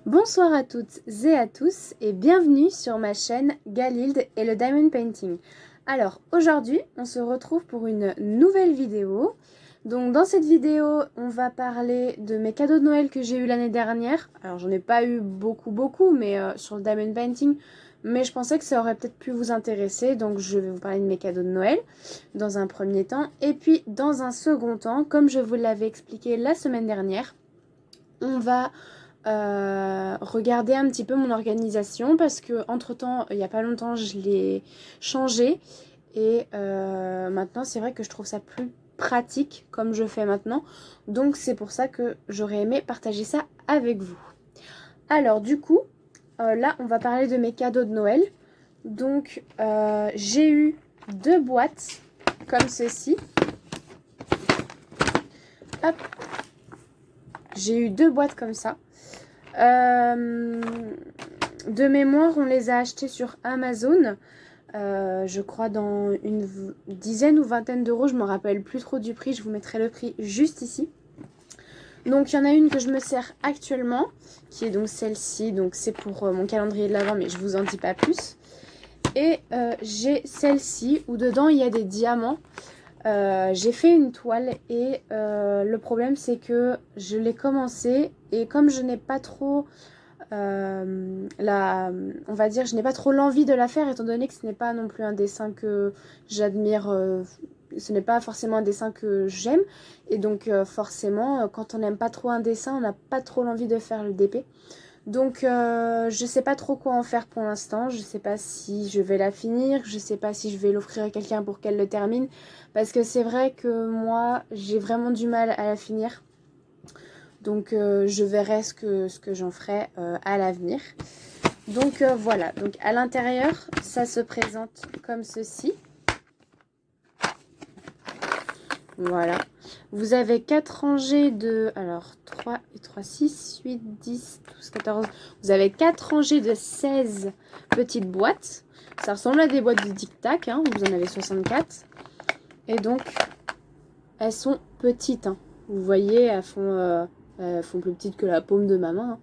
Bonsoir à toutes et à tous et bienvenue sur ma chaîne Galild et le Diamond Painting. Alors aujourd'hui on se retrouve pour une nouvelle vidéo. Donc dans cette vidéo on va parler de mes cadeaux de Noël que j'ai eu l'année dernière. Alors j'en ai pas eu beaucoup mais sur le Diamond Painting, mais je pensais que ça aurait peut-être pu vous intéresser. Donc je vais vous parler de mes cadeaux de Noël dans un premier temps. Et puis dans un second temps, comme je vous l'avais expliqué la semaine dernière, on va regarder un petit peu mon organisation parce que entre temps il n'y a pas longtemps je l'ai changé et maintenant c'est vrai que je trouve ça plus pratique comme je fais maintenant, donc c'est pour ça que j'aurais aimé partager ça avec vous. Alors du coup là on va parler de mes cadeaux de Noël. Donc j'ai eu deux boîtes comme ceci. Hop, j'ai eu deux boîtes comme ça. De mémoire, on les a achetés sur Amazon, je crois dans une dizaine ou vingtaine d'euros, je ne me rappelle plus trop du prix, je vous mettrai le prix juste ici. Donc il y en a une que je me sers actuellement, qui est donc celle-ci, donc c'est pour mon calendrier de l'Avent, mais je vous en dis pas plus. Et j'ai celle-ci où dedans il y a des diamants. J'ai fait une toile et le problème c'est que je l'ai commencé et comme je n'ai pas trop on va dire, je n'ai pas trop l'envie de la faire étant donné que ce n'est pas non plus un dessin que j'admire, ce n'est pas forcément un dessin que j'aime et donc forcément quand on n'aime pas trop un dessin on n'a pas trop l'envie de faire le DP. Donc je sais pas trop quoi en faire pour l'instant, je sais pas si je vais la finir, je sais pas si je vais l'offrir à quelqu'un pour qu'elle le termine, parce que c'est vrai que moi j'ai vraiment du mal à la finir. Donc je verrai ce que j'en ferai à l'avenir. Donc voilà, donc à l'intérieur ça se présente comme ceci. Voilà. Vous avez 4 rangées de... Alors, 3 et 3, 6, 8, 10, 12, 14... Vous avez 4 rangées de 16 petites boîtes. Ça ressemble à des boîtes de tic-tac, hein. Vous en avez 64. Et donc, elles sont petites, hein. Vous voyez, elles font plus petites que la paume de ma main, hein.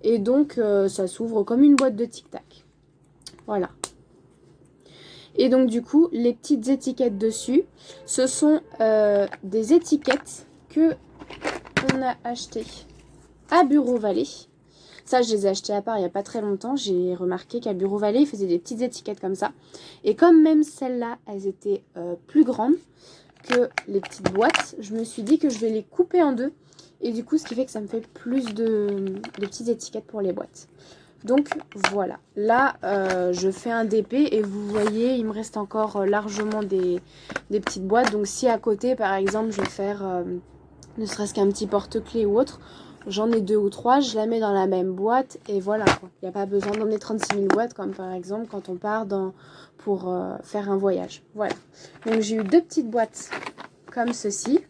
Et donc, ça s'ouvre comme une boîte de tic-tac. Voilà. Et donc du coup, les petites étiquettes dessus, ce sont des étiquettes que on a achetées à Bureau Vallée. Ça, je les ai achetées à part il n'y a pas très longtemps. J'ai remarqué qu'à Bureau Vallée, ils faisaient des petites étiquettes comme ça. Et comme même celles-là, elles étaient plus grandes que les petites boîtes, je me suis dit que je vais les couper en deux. Et du coup, ce qui fait que ça me fait plus de petites étiquettes pour les boîtes. Donc voilà, là je fais un DP et vous voyez il me reste encore largement des petites boîtes. Donc si à côté par exemple je vais faire ne serait-ce qu'un petit porte-clés ou autre, j'en ai 2 ou 3, je la mets dans la même boîte et voilà quoi. Il n'y a pas besoin d'emmener 36 000 boîtes comme par exemple quand on part pour faire un voyage. Voilà, donc j'ai eu 2 petites boîtes comme ceci.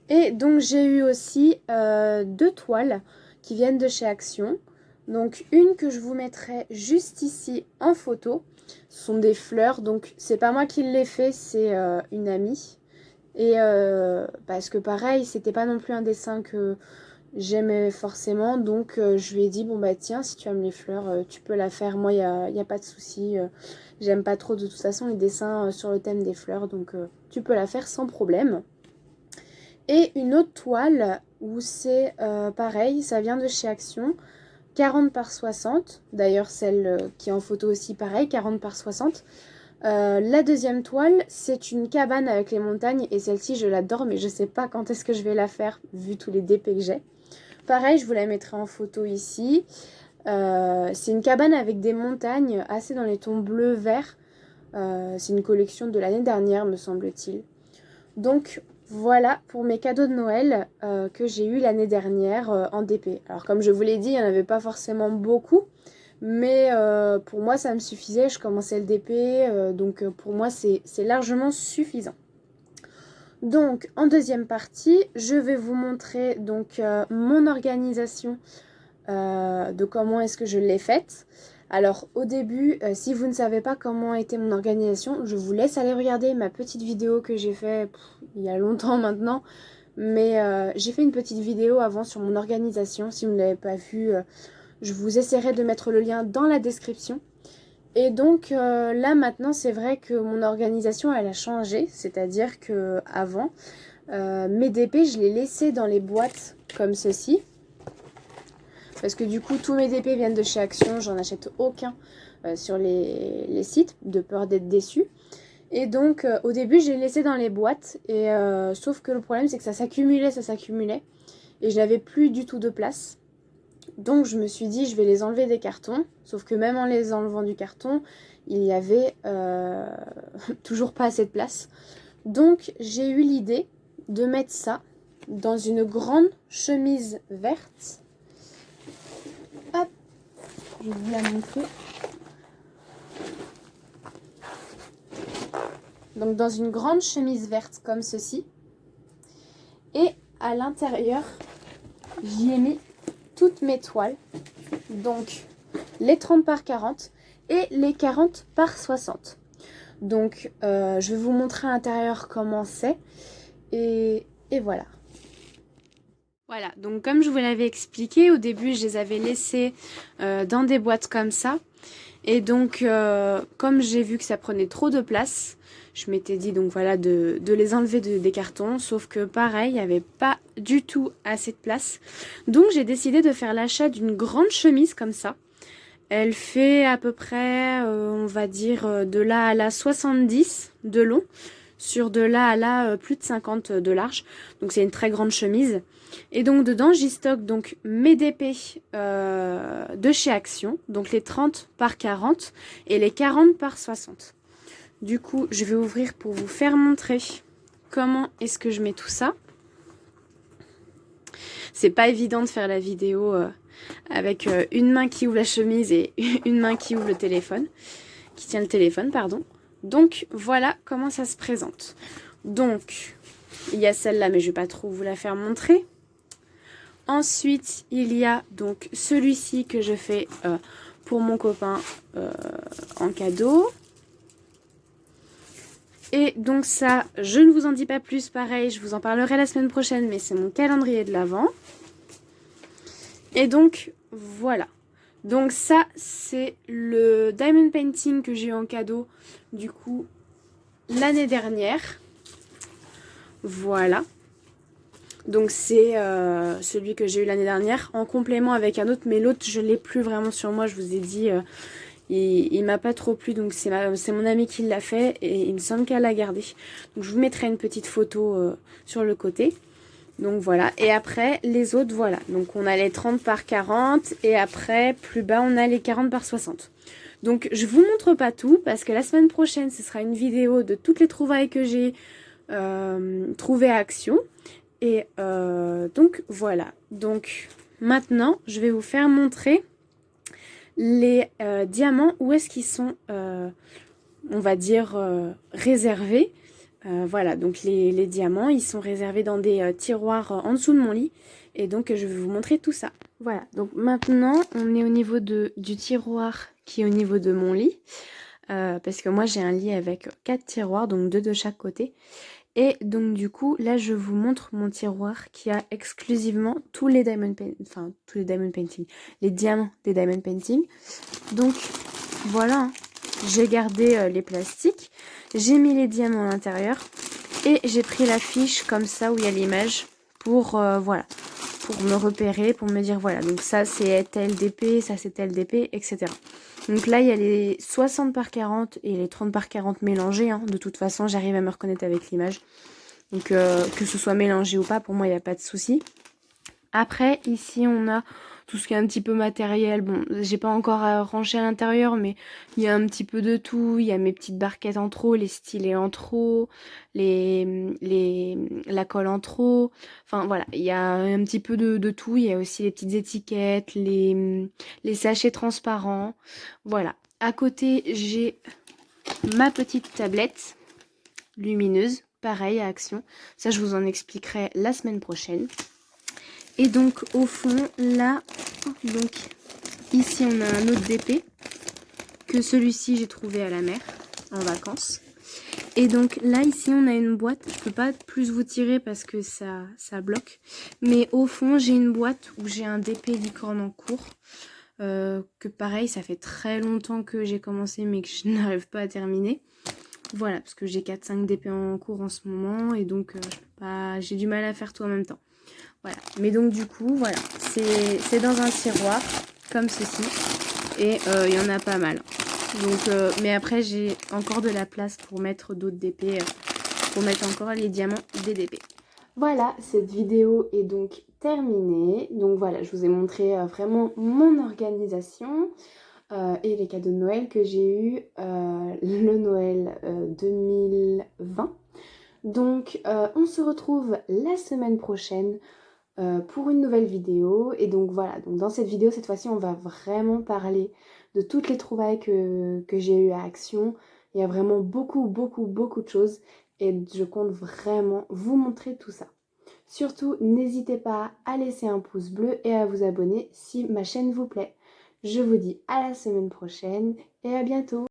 Et donc j'ai eu aussi 2 toiles qui viennent de chez Action. Donc une que je vous mettrai juste ici en photo. Ce sont des fleurs, donc c'est pas moi qui l'ai fait, c'est une amie. Et parce que pareil, c'était pas non plus un dessin que j'aimais forcément. Donc je lui ai dit, bon bah tiens, si tu aimes les fleurs, tu peux la faire. Moi, y a pas de souci. J'aime pas trop de toute façon les dessins sur le thème des fleurs. Donc tu peux la faire sans problème. Et une autre toile où c'est pareil, ça vient de chez Action, 40 par 60. D'ailleurs celle qui est en photo aussi pareil, 40 par 60. La deuxième toile, c'est une cabane avec les montagnes et celle-ci je l'adore mais je sais pas quand est-ce que je vais la faire vu tous les DP que j'ai. Pareil, je vous la mettrai en photo ici. C'est une cabane avec des montagnes assez dans les tons bleu-vert. C'est une collection de l'année dernière me semble-t-il. Donc voilà pour mes cadeaux de Noël que j'ai eu l'année dernière en DP. Alors comme je vous l'ai dit, il n'y en avait pas forcément beaucoup. Mais pour moi ça me suffisait, je commençais le DP. Donc pour moi c'est largement suffisant. Donc en deuxième partie, je vais vous montrer donc mon organisation de comment est-ce que je l'ai faite. Alors au début, si vous ne savez pas comment était mon organisation, je vous laisse aller regarder ma petite vidéo que j'ai fait il y a longtemps maintenant. Mais j'ai fait une petite vidéo avant sur mon organisation. Si vous ne l'avez pas vue, je vous essaierai de mettre le lien dans la description. Et donc là maintenant c'est vrai que mon organisation elle a changé. C'est-à-dire que avant mes DP je les laissais dans les boîtes comme ceci. Parce que du coup tous mes DP viennent de chez Action. J'en achète aucun sur les sites de peur d'être déçue. Et donc au début je les laissais dans les boîtes. Et sauf que le problème c'est que ça s'accumulait. Et je n'avais plus du tout de place. Donc je me suis dit je vais les enlever des cartons. Sauf que même en les enlevant du carton, il y avait toujours pas assez de place. Donc j'ai eu l'idée de mettre ça dans une grande chemise verte. Hop, je vais vous la montrer. Donc dans une grande chemise verte comme ceci. Et à l'intérieur, j'y ai mis toutes mes toiles. Donc les 30 par 40 et les 40 par 60. Donc je vais vous montrer à l'intérieur comment c'est. Et voilà. Voilà, donc comme je vous l'avais expliqué, au début je les avais laissés dans des boîtes comme ça. Et donc comme j'ai vu que ça prenait trop de place, je m'étais dit donc voilà de les enlever des cartons. Sauf que pareil, il n'y avait pas du tout assez de place. Donc j'ai décidé de faire l'achat d'une grande chemise comme ça. Elle fait à peu près, on va dire, de là à là 70 de long. Sur de là à là plus de 50 de large. Donc c'est une très grande chemise. Et donc dedans j'y stocke donc mes DP de chez Action. Donc les 30 par 40 et les 40 par 60. Du coup je vais ouvrir pour vous faire montrer comment est-ce que je mets tout ça. C'est pas évident de faire la vidéo avec une main qui ouvre la chemise et une main qui ouvre le téléphone. Qui tient le téléphone, pardon. Donc voilà comment ça se présente. Donc il y a celle-là mais je vais pas trop vous la faire montrer. Ensuite il y a donc celui-ci que je fais pour mon copain en cadeau. Et donc ça je ne vous en dis pas plus, pareil je vous en parlerai la semaine prochaine, mais c'est mon calendrier de l'Avent. Et donc voilà. Donc ça c'est le diamond painting que j'ai eu en cadeau du coup l'année dernière. Voilà. Donc c'est celui que j'ai eu l'année dernière en complément avec un autre, mais l'autre je l'ai plus vraiment sur moi. Je vous ai dit il m'a pas trop plu, donc c'est mon amie qui l'a fait et il me semble qu'elle l'a gardé. Donc je vous mettrai une petite photo sur le côté. Donc voilà, et après les autres voilà, donc on a les 30 par 40 et après plus bas on a les 40 par 60. Donc je vous montre pas tout parce que la semaine prochaine ce sera une vidéo de toutes les trouvailles que j'ai trouvées à Action. Et donc voilà, donc maintenant je vais vous faire montrer les diamants, où est-ce qu'ils sont on va dire réservés. Voilà, donc les diamants, ils sont réservés dans des tiroirs en dessous de mon lit. Et donc, je vais vous montrer tout ça. Voilà, donc maintenant, on est au niveau du tiroir qui est au niveau de mon lit. Parce que moi, j'ai un lit avec 4 tiroirs, donc 2 de chaque côté. Et donc, du coup, là, je vous montre mon tiroir qui a exclusivement tous les diamond painting, les diamants des diamond painting. Donc, voilà, hein. J'ai gardé les plastiques, j'ai mis les diamants à l'intérieur et j'ai pris la fiche comme ça où il y a l'image pour voilà, pour me repérer, pour me dire voilà, donc ça c'est tel DP, ça c'est tel DP, etc. Donc là il y a les 60 par 40 et les 30 par 40 mélangés, hein. De toute façon j'arrive à me reconnaître avec l'image. Donc que ce soit mélangé ou pas, pour moi il n'y a pas de souci. Après ici on a tout ce qui est un petit peu matériel. Bon, j'ai pas encore rangé à l'intérieur, mais il y a un petit peu de tout. Il y a mes petites barquettes en trop, les stylets en trop, la colle en trop. Enfin voilà, il y a un petit peu de tout. Il y a aussi les petites étiquettes, les sachets transparents. Voilà. À côté, j'ai ma petite tablette lumineuse, pareil à Action. Ça, je vous en expliquerai la semaine prochaine. Et donc au fond là, donc ici on a un autre DP que celui-ci j'ai trouvé à la mer en vacances. Et donc là ici on a une boîte, je peux pas plus vous tirer parce que ça bloque. Mais au fond j'ai une boîte où j'ai un DP licorne en cours. Que pareil ça fait très longtemps que j'ai commencé mais que je n'arrive pas à terminer. Voilà, parce que j'ai 4-5 DP en cours en ce moment et donc j'ai du mal à faire tout en même temps. Voilà, mais donc du coup voilà, c'est dans un tiroir comme ceci et il y en a pas mal. Donc, mais après j'ai encore de la place pour mettre d'autres DP, pour mettre encore les diamants des DP. Voilà, cette vidéo est donc terminée. Donc voilà, je vous ai montré vraiment mon organisation et les cadeaux de Noël que j'ai eu le Noël 2020. Donc on se retrouve la semaine prochaine pour une nouvelle vidéo. Et donc voilà, donc dans cette vidéo, cette fois-ci, on va vraiment parler de toutes les trouvailles que j'ai eues à Action. Il y a vraiment beaucoup de choses et je compte vraiment vous montrer tout ça. Surtout, n'hésitez pas à laisser un pouce bleu et à vous abonner si ma chaîne vous plaît. Je vous dis à la semaine prochaine et à bientôt.